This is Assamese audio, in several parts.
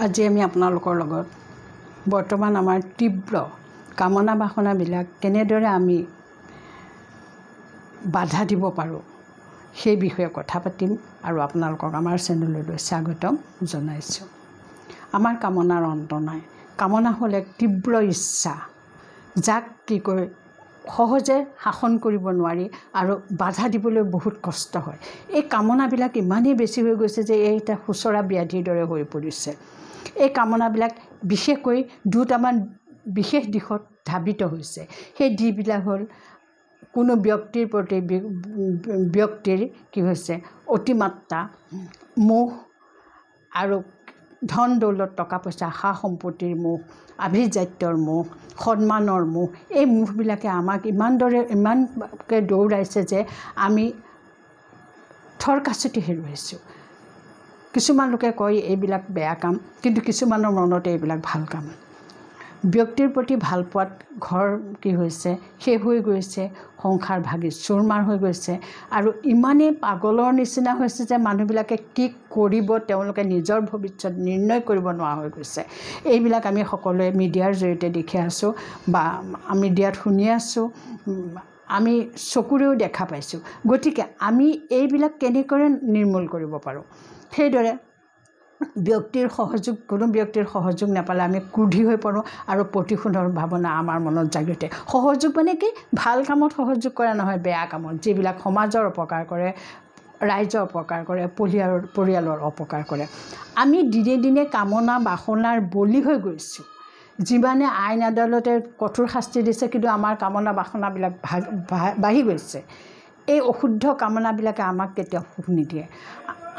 আজি আমি আপোনালোকৰ লগত বৰ্তমান আমাৰ তীব্ৰ কামনা বাসনাবিলাক কেনেদৰে আমি বাধা দিব পাৰোঁ সেই বিষয়ে কথা পাতিম আৰু আপোনালোকক আমাৰ চেনেললৈ স্বাগতম জনাইছোঁ। আমাৰ কামনাৰ অন্ত নাই। কামনা হ'ল এক তীব্ৰ ইচ্ছা, যাক কি কয় সহজে শাসন কৰিব নোৱাৰি আৰু বাধা দিবলৈ বহুত কষ্ট হয়। এই কামনাবিলাক ইমানেই বেছি হৈ গৈছে যে এটা খুচৰা ব্যাধিৰ দৰে হৈ পৰিছে। এই কামনাবিলাক বিশেষকৈ দুটামান বিশেষ দিশত ধাবিত হৈছে। সেই দিশবিলাক হ'ল কোনো ব্যক্তিৰ প্ৰতি ব্যক্তিৰ কি হৈছে অতিমাত্ৰা মোহ আৰু ধন দৌলত টকা পইচা সা সম্পত্তিৰ মোহ, আভিজাত্যৰ মোহ, সন্মানৰ মোহ। এই মোহবিলাকে আমাক ইমানকৈ দৌৰাইছে যে আমি থৰকাচুটি হেৰুৱাইছোঁ। কিছুমান লোকে কয় এইবিলাক বেয়া কাম, কিন্তু কিছুমানৰ মনতে এইবিলাক ভাল কাম। ব্যক্তিৰ প্ৰতি ভাল পোৱাত ঘৰ কি হৈছে শেষ হৈ গৈছে, সংসাৰ ভাগি চুৰমাৰ হৈ গৈছে আৰু ইমানেই পাগলৰ নিচিনা হৈছে যে মানুহবিলাকে কি কৰিব তেওঁলোকে নিজৰ ভৱিষ্যত নিৰ্ণয় কৰিব নোৱাৰা হৈ গৈছে। এইবিলাক আমি সকলোৱে মিডিয়াৰ জৰিয়তে দেখি আছোঁ বা মিডিয়াত শুনি আছোঁ, আমি চকুৰেও দেখা পাইছোঁ। গতিকে আমি এইবিলাক কেনেকৈ নিৰ্মূল কৰিব পাৰোঁ? সেইদৰে কোনো ব্যক্তিৰ সহযোগ নাপালে আমি ক্ৰোধী হৈ পৰোঁ আৰু প্ৰতিশোধৰ ভাৱনা আমাৰ মনত জাগৃত। সহযোগ মানে কি? ভাল কামত সহযোগ কৰা নহয়, বেয়া কামত, যিবিলাক সমাজৰ অপকাৰ কৰে, ৰাইজৰ অপকাৰ কৰে, পৰিয়ালৰ অপকাৰ কৰে। আমি দিনে দিনে কামনা বাসনাৰ বলি হৈ গৈছোঁ। যিমানে আইন আদালতে কঠোৰ শাস্তি দিছে, কিন্তু আমাৰ কামনা বাসনাবিলাক বাঢ়ি গৈছে। এই অশুদ্ধ কামনাবিলাকে আমাক কেতিয়াও সুখ নিদিয়ে।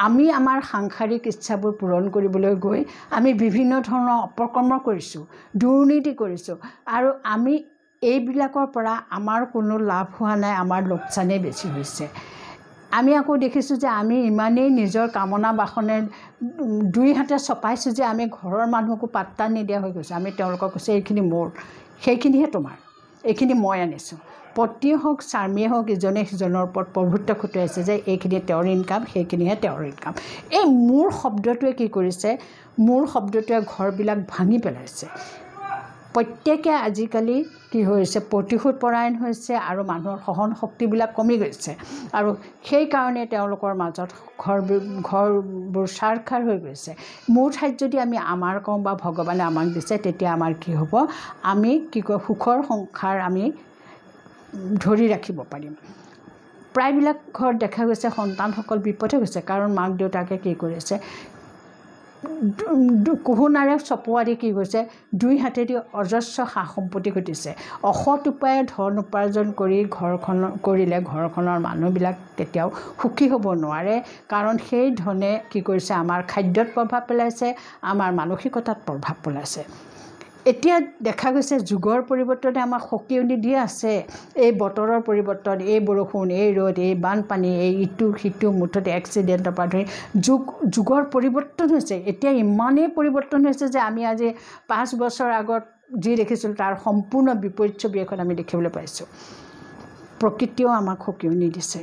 আমি আমাৰ সাংসাৰিক ইচ্ছাবোৰ পূৰণ কৰিবলৈ গৈ আমি বিভিন্ন ধৰণৰ অপকৰ্ম কৰিছোঁ, দুৰ্নীতি কৰিছোঁ আৰু আমি এইবিলাকৰ পৰা আমাৰ কোনো লাভ হোৱা নাই, আমাৰ লোকচানেই বেছি হৈছে। আমি আকৌ দেখিছোঁ যে আমি ইমানেই নিজৰ কামনা বাসনে দুই হাতে চপাইছোঁ যে আমি ঘৰৰ মানুহকো পাত্তা নিদিয়া হৈ গৈছোঁ। আমি তেওঁলোকক কৈছোঁ এইখিনি মোৰ, সেইখিনিহে তোমাৰ, এইখিনি মই আনিছোঁ। পত্নীয়ে হওক স্বামীয়ে হওক ইজনে সিজনৰ ওপৰত প্ৰভুত্ব খটুৱাইছে যে এইখিনি তেওঁৰ ইনকাম, সেইখিনিহে তেওঁৰ ইনকাম। এই মোৰ শব্দটোৱে কি কৰিছে? মোৰ শব্দটোৱে ঘৰবিলাক ভাঙি পেলাইছে। প্ৰত্যেকে আজিকালি কি হৈছে প্ৰতিশোধ পৰায়ণ হৈছে আৰু মানুহৰ সহন শক্তিবিলাক কমি গৈছে আৰু সেইকাৰণে তেওঁলোকৰ মাজত ঘৰবোৰ ছাৰখাৰ হৈ গৈছে। মোৰ ঠাইত যদি আমি আমাৰ কওঁ বা ভগৱানে আমাক দিছে, তেতিয়া আমাৰ কি হ'ব? আমি কি কয় সুখৰ সংসাৰ আমি ধৰি ৰাখিব পাৰিম। প্ৰায়বিলাক ঘৰত দেখা গৈছে সন্তানসকল বিপথে গৈছে, কাৰণ মাক দেউতাকে কি কৰিছে কোহোনাৰে চপোৱা দি কি কৰিছে দুই হাতেদি অজস্ৰ সা সম্পত্তি ঘটিছে। অসৎ উপায়ে ধন উপাৰ্জন কৰিলে ঘৰখনৰ মানুহবিলাক কেতিয়াও সুখী হ'ব নোৱাৰে, কাৰণ সেই ধনে কি কৰিছে আমাৰ খাদ্যত প্ৰভাৱ পেলাইছে, আমাৰ মানসিকতাত প্ৰভাৱ পেলাইছে। এতিয়া দেখা গৈছে যুগৰ পৰিৱৰ্তনে আমাক সকিয়নি দি আছে। এই বতৰৰ পৰিৱৰ্তন, এই বৰষুণ, এই ৰ'দ, এই বানপানী, এই ইটো সিটো মুঠতে এক্সিডেণ্টৰ পৰা ধৰি যুগৰ পৰিৱৰ্তন হৈছে। এতিয়া ইমানেই পৰিৱৰ্তন হৈছে যে আমি আজি 5 বছৰ আগত যি দেখিছিলোঁ তাৰ সম্পূৰ্ণ বিপৰীত ছবি এখন আমি দেখিবলৈ পাইছোঁ। প্ৰকৃতিয়েও আমাক সকিয়নি দিছে।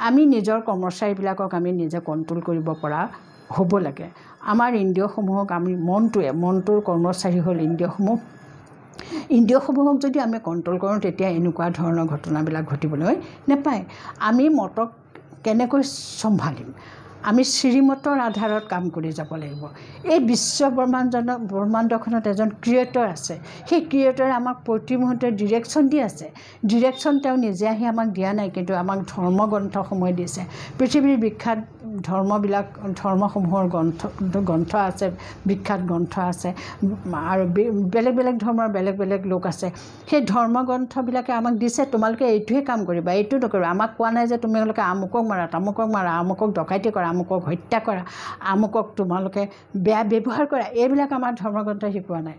আমি নিজৰ কৰ্মচাৰীবিলাকক আমি নিজে কণ্ট্ৰল কৰিব পৰা হ'ব লাগে। আমাৰ ইন্দ্ৰিয়সমূহক আমি মনটোৰ কৰ্মচাৰী হ'ল ইন্দ্ৰিয়সমূহক যদি আমি কণ্ট্ৰল কৰোঁ, তেতিয়া এনেকুৱা ধৰণৰ ঘটনাবিলাক ঘটিবলৈ নাপায়। আমি মতক কেনেকৈ চম্ভালিম? আমি শ্ৰীমতৰ আধাৰত কাম কৰি যাব লাগিব। এই বিশ্ব ব্ৰহ্মাণ্ডখনত এজন ক্ৰিয়েটৰ আছে। সেই ক্ৰিয়েটৰে আমাক প্ৰতি মুহূৰ্তে ডিৰেকশ্যন দি আছে। ডিৰেকশ্যন তেওঁ নিজে আহি আমাক দিয়া নাই, কিন্তু আমাক ধৰ্মগ্ৰন্থসমূহে দিছে। পৃথিৱীৰ বিখ্যাত ধৰ্মসমূহৰ গ্ৰন্থ আছে, বিখ্যাত গ্ৰন্থ আছে আৰু বেলেগ বেলেগ ধৰ্মৰ বেলেগ বেলেগ লোক আছে। সেই ধৰ্মগ্ৰন্থবিলাকে আমাক দিছে তোমালোকে এইটোৱে কাম কৰিবা, এইটো নকৰিবা। আমাক কোৱা নাই যে তোমালোকে আমুকক মাৰা, তামুকক মাৰা, আমুকক ডকাইতি কৰা, আমুকক হত্যা কৰা, আমুকক তোমালোকে বেয়া ব্যৱহাৰ কৰা। এইবিলাক আমাৰ ধৰ্মগ্ৰন্থই শিকোৱা নাই।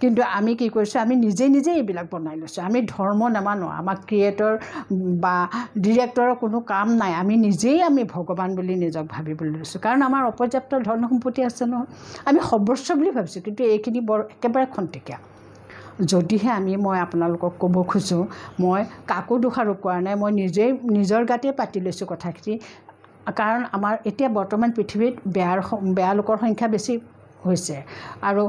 কিন্তু আমি কি কৰিছোঁ? আমি নিজে এইবিলাক বনাই লৈছোঁ। আমি ধৰ্ম নামানো, আমাক ক্ৰিয়েটৰ বা ডিৰেক্টৰৰ কোনো কাম নাই। আমি ভগৱান বুলি নিজক ভাবিবলৈ লৈছোঁ, কাৰণ আমাৰ অপৰ্যাপ্ত ধন সম্পত্তি আছে নহয়। আমি সৰ্বস্ব বুলি ভাবিছোঁ, কিন্তু এইখিনি একেবাৰে খন্তেকীয়া। যদিহে মই আপোনালোকক ক'ব খোজোঁ, মই কাকো দোষাৰোপ কৰা নাই, মই নিজৰ গাতেই পাতি লৈছোঁ কথাখিনি। কাৰণ আমাৰ এতিয়া বৰ্তমান পৃথিৱীত বেয়া লোকৰ সংখ্যা বেছি হৈছে আৰু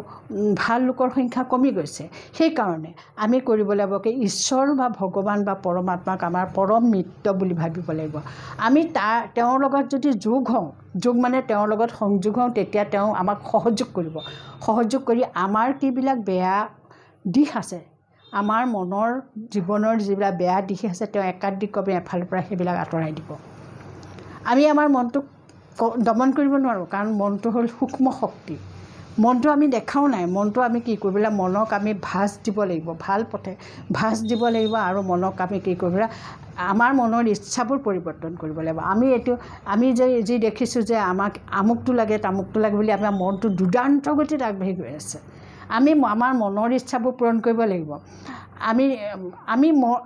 ভাল লোকৰ সংখ্যা কমি গৈছে। সেইকাৰণে আমি কৰিব লাগিব কি ঈশ্বৰ বা ভগৱান বা পৰমাত্মাক আমাৰ পৰম মিত্ৰ বুলি ভাবিব লাগিব। আমি তেওঁৰ লগত যদি যোগ হওঁ, যোগ মানে তেওঁৰ লগত সংযোগ হওঁ, তেতিয়া তেওঁ আমাক সহযোগ কৰিব। সহযোগ কৰি আমাৰ কিবিলাক বেয়া দিশ আছে, আমাৰ মনৰ জীৱনৰ যিবিলাক বেয়া দিশ আছে, তেওঁ একাধিকভাৱে এফালৰ পৰা সেইবিলাক আঁতৰাই দিব। আমি আমাৰ মনটোক দমন কৰিব নোৱাৰোঁ, কাৰণ মনটো হ'ল সূক্ষ্ম শক্তি। মনটো আমি দেখাও নাই। মনটো আমি কি কৰিব লাগিব, মনক আমি ভাঁজ দিব লাগিব, ভাল পথে ভাঁজ দিব লাগিব। আৰু মনক আমি কি কৰিব লাগিব, আমাৰ মনৰ ইচ্ছাবোৰ পৰিৱৰ্তন কৰিব লাগিব। আমি যি দেখিছোঁ যে আমাক আমুকটো লাগে তামুকটো লাগে বুলি আমাৰ মনটো দুৰ্দান্ত গতিত আগবাঢ়ি গৈ আছে। আমি আমাৰ মনৰ ইচ্ছাবোৰ পূৰণ কৰিব লাগিব।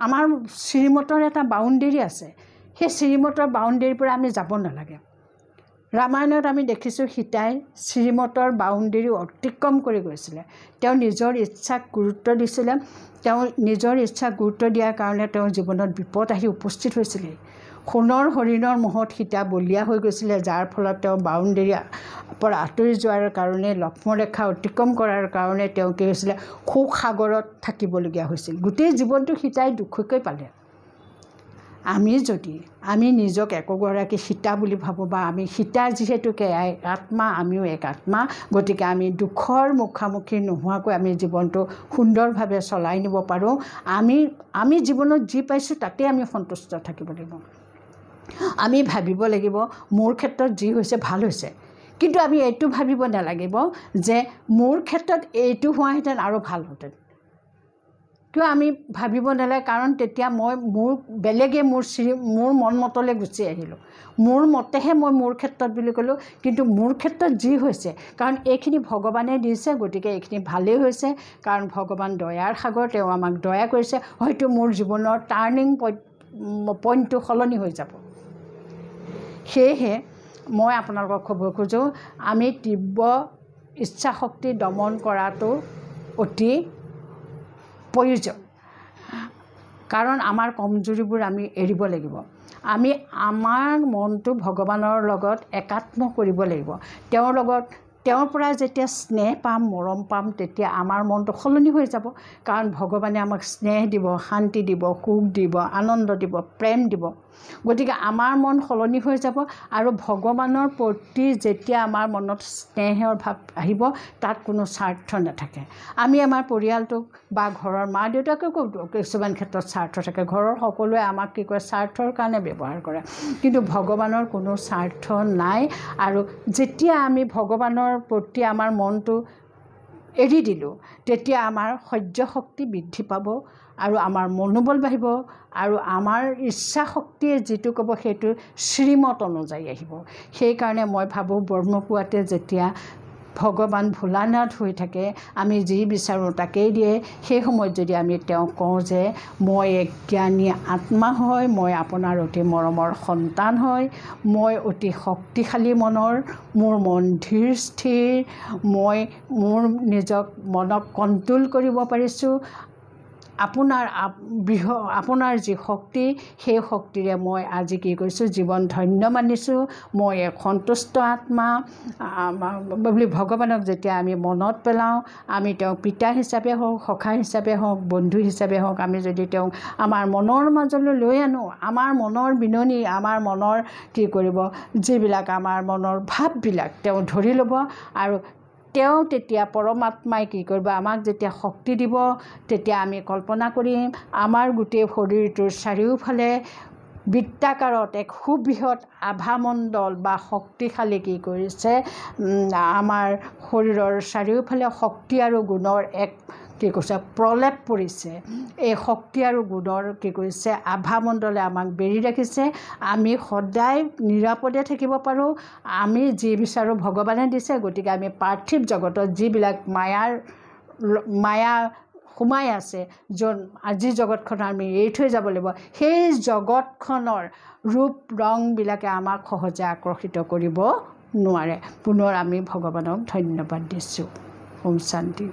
আমাৰ শ্ৰীমতৰ এটা বাউণ্ডেৰী আছে। সেই শ্ৰীমতৰ বাউণ্ডেৰীৰ পৰা আমি যাব নালাগে। ৰামায়ণত আমি দেখিছোঁ সীতাই শ্ৰীমতৰ বাউণ্ডেৰী অতিক্ৰম কৰি গৈছিলে। তেওঁ নিজৰ ইচ্ছাক গুৰুত্ব দিছিলে। তেওঁ নিজৰ ইচ্ছাক গুৰুত্ব দিয়াৰ কাৰণে তেওঁৰ জীৱনত বিপদ আহি উপস্থিত হৈছিলে। সোণৰ হৰিণৰ মোহত সীতা বলিয়া হৈ গৈছিলে, যাৰ ফলত তেওঁ বাউণ্ডেৰী পৰা আঁতৰি যোৱাৰ কাৰণে, লক্ষ্মণৰেখা অতিক্ৰম কৰাৰ কাৰণে তেওঁ কি হৈছিলে, শোক সাগৰত থাকিবলগীয়া হৈছিল। গোটেই জীৱনটো সীতাই দুখকৈ পালে। আমি নিজক একোগৰাকী সীতা বুলি ভাবোঁ, বা আমি সীতা যিহেতুকে এক আত্মা, আমিও এক আত্মা, গতিকে আমি দুখৰ মুখামুখি নোহোৱাকৈ আমি জীৱনটো সুন্দৰভাৱে চলাই নিব পাৰোঁ। আমি জীৱনত যি পাইছোঁ তাতে আমি সন্তুষ্ট থাকিব লাগিব। আমি ভাবিব লাগিব মোৰ ক্ষেত্ৰত যি হৈছে ভাল হৈছে, কিন্তু আমি এইটো ভাবিব নালাগিব যে মোৰ ক্ষেত্ৰত এইটো হোৱাহেঁতেন আৰু ভাল হ'লহেঁতেন। কিয় আমি ভাবিব নালাগে, কাৰণ তেতিয়া বেলেগে মোৰ মন মতলৈ গুচি আহিলোঁ। মোৰ মতেহে মই মোৰ ক্ষেত্ৰত বুলি ক'লোঁ, কিন্তু মোৰ ক্ষেত্ৰত যি হৈছে, কাৰণ এইখিনি ভগৱানে দিছে, গতিকে এইখিনি ভালেই হৈছে, কাৰণ ভগৱান দয়াৰ সাগৰ, তেওঁ আমাক দয়া কৰিছে। হয়তো মোৰ জীৱনৰ টাৰ্ণিং পইণ্টটো সলনি হৈ যাব। সেয়েহে মই আপোনালোকক ক'ব খোজোঁ, আমি তীব্ৰ ইচ্ছা শক্তি দমন কৰাটো অতি প্ৰয়োজন। কাৰণ আমাৰ কমজোৰিবোৰ আমি এৰিব লাগিব। আমি আমাৰ মনটো ভগৱানৰ লগত একাত্ম কৰিব লাগিব। তেওঁৰ পৰা যেতিয়া স্নেহ পাম, মৰম পাম, তেতিয়া আমাৰ মনটো সলনি হৈ যাব। কাৰণ ভগৱানে আমাক স্নেহ দিব, শান্তি দিব, সুখ দিব, আনন্দ দিব, প্ৰেম দিব। গতিকে আমাৰ মন সলনি হৈ যাব। আৰু ভগৱানৰ প্ৰতি যেতিয়া আমাৰ মনত স্নেহৰ ভাৱ আহিব, তাত কোনো স্বাৰ্থ নাথাকে। আমি আমাৰ পৰিয়ালটোক বা ঘৰৰ মা দেউতাককো কিছুমান ক্ষেত্ৰত স্বাৰ্থ থাকে। ঘৰৰ সকলোৱে আমাক কি কৰে, স্বাৰ্থৰ কাৰণে ব্যৱহাৰ কৰে, কিন্তু ভগৱানৰ কোনো স্বাৰ্থ নাই। আৰু যেতিয়া আমি ভগৱানৰ প্ৰতি আমাৰ মনটো এৰি দিলোঁ, তেতিয়া আমাৰ সহ্য শক্তি বৃদ্ধি পাব, আৰু আমাৰ মনোবল বাঢ়িব, আৰু আমাৰ ইচ্ছা শক্তিয়ে যিটো ক'ব সেইটো শ্ৰীমত অনুযায়ী আহিব। সেইকাৰণে মই ভাবোঁ ব্ৰহ্মপুৱাতে যেতিয়া ভগৱান ভোলানাথ হৈ থাকে, আমি যি বিচাৰোঁ তাকেই দিয়ে। সেই সময়ত যদি আমি তেওঁক কওঁ যে মই এক জ্ঞানী আত্মা হয়, মই আপোনাৰ অতি মৰমৰ সন্তান হয়, মই অতি শক্তিশালী মনৰ, মোৰ মন ধীৰ স্থিৰ, মই মোৰ মনক কণ্ট্ৰল কৰিব পাৰিছোঁ, আপোনাৰ যি শক্তি, সেই শক্তিৰে মই আজি কি কৰিছোঁ, জীৱন ধন্য মানিছোঁ, মই এক সন্তুষ্ট আত্মা বুলি ভগৱানক যেতিয়া আমি মনত পেলাওঁ, আমি তেওঁক পিতা হিচাপে হওক, সখা হিচাপে হওক, বন্ধু হিচাপে হওক, আমি যদি তেওঁক আমাৰ মনৰ মাজলৈ লৈ আনো, আমাৰ মনৰ বিননি, আমাৰ মনৰ কি কৰিব, যিবিলাক আমাৰ মনৰ ভাৱবিলাক তেওঁ ধৰি ল'ব। আৰু তেওঁ তেতিয়া পৰমাত্মাই কি কৰিব, আমাক যেতিয়া শক্তি দিব, তেতিয়া আমি কল্পনা কৰিম আমাৰ গোটেই শৰীৰটোৰ চাৰিওফালে বৃত্তাকাৰত এক সুবৃহৎ আভামণ্ডল বা শক্তিশালী কি কৰিছে, আমাৰ শৰীৰৰ চাৰিওফালে শক্তি আৰু গুণৰ এক কি কৈছে প্ৰলেপ পৰিছে। এই শক্তি আৰু গুণৰ কি কৰিছে আভামণ্ডলে আমাক বেৰি ৰাখিছে। আমি সদায় নিৰাপদে থাকিব পাৰোঁ। আমি যি বিচাৰোঁ ভগৱানে দিছে। গতিকে আমি পাৰ্থিৱ জগতত যিবিলাক মায়া সোমাই আছে, য'ত আজিৰ জগতখন আমি এৰি থৈ যাব লাগিব, সেই জগতখনৰ ৰূপ ৰংবিলাকে আমাক সহজে আকৰ্ষিত কৰিব নোৱাৰে। পুনৰ আমি ভগৱানক ধন্যবাদ দিছোঁ। ওম শান্তি।